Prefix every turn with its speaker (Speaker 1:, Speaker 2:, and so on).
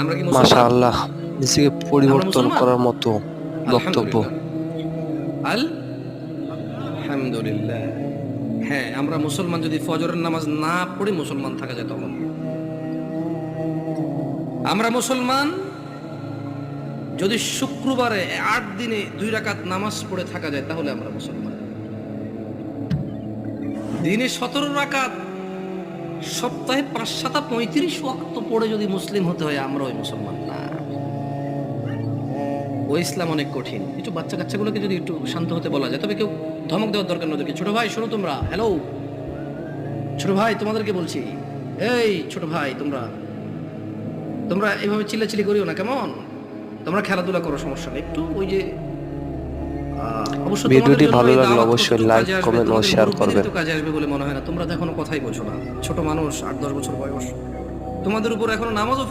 Speaker 1: আমরা কি মুসলমান?
Speaker 2: মাশাআল্লাহ, নিজেকে
Speaker 1: আমরা
Speaker 2: পরিবর্তন
Speaker 1: মুসলমান?
Speaker 2: করার মতো বক্তব্য।
Speaker 1: আলহামদুলিল্লাহ। হ্যাঁ, আমরা মুসলমান। যদি ফজরের নামাজ না পড়ে মুসলমান থাকা যায় তখন আমরা মুসলমান। যদি শুক্রবারে 8 দিনে 2 রাকাত নামাজ পড়ে থাকা যায় তাহলে আমরা মুসলমান। দিনে 17 রাকাত, সপ্তাহে 5-7-35 ওয়াক্ত পড়ে যদি মুসলিম হতে হয়, আমরা ওই মুসলমান না। ওই ইসলাম অনেক কঠিন। একটু বাচ্চা কাচ্চাগুলোকে যদি একটু শান্ত হতে বলা যায়, তবে কেউ ধমক দেওয়ার দরকার না ওদেরকে। ছোট ভাই শোনো, তোমরা হ্যালো, ছোট ভাই তোমাদেরকে বলছি, এই ছোট ভাই তোমরা তোমরা এইভাবে চিল্লাচিল্লি করিও না, কেমন? তোমরা খেলাধুলা করো, সমস্যা নেই। একটু ওই যে অবশ্য তোমাদের
Speaker 2: ভিডিওটি
Speaker 1: জন্য
Speaker 2: ভালো
Speaker 1: এই
Speaker 2: লাগলে
Speaker 1: দাওয়াত
Speaker 2: অবশ্যই
Speaker 1: কতটুকু
Speaker 2: লাইক,
Speaker 1: কাজে আসবে,
Speaker 2: কমেন্ট ও
Speaker 1: তোমাদের
Speaker 2: শেয়ার
Speaker 1: মুরব্বিদের
Speaker 2: করবেন।
Speaker 1: তো কাজে আসবে বলে মনে হয় না। তোমরা তো এখনো কথাই বোঝো না, ছোট মানুষ, 8-10 বছর বয়স। তোমাদের উপর এখনো নামাজও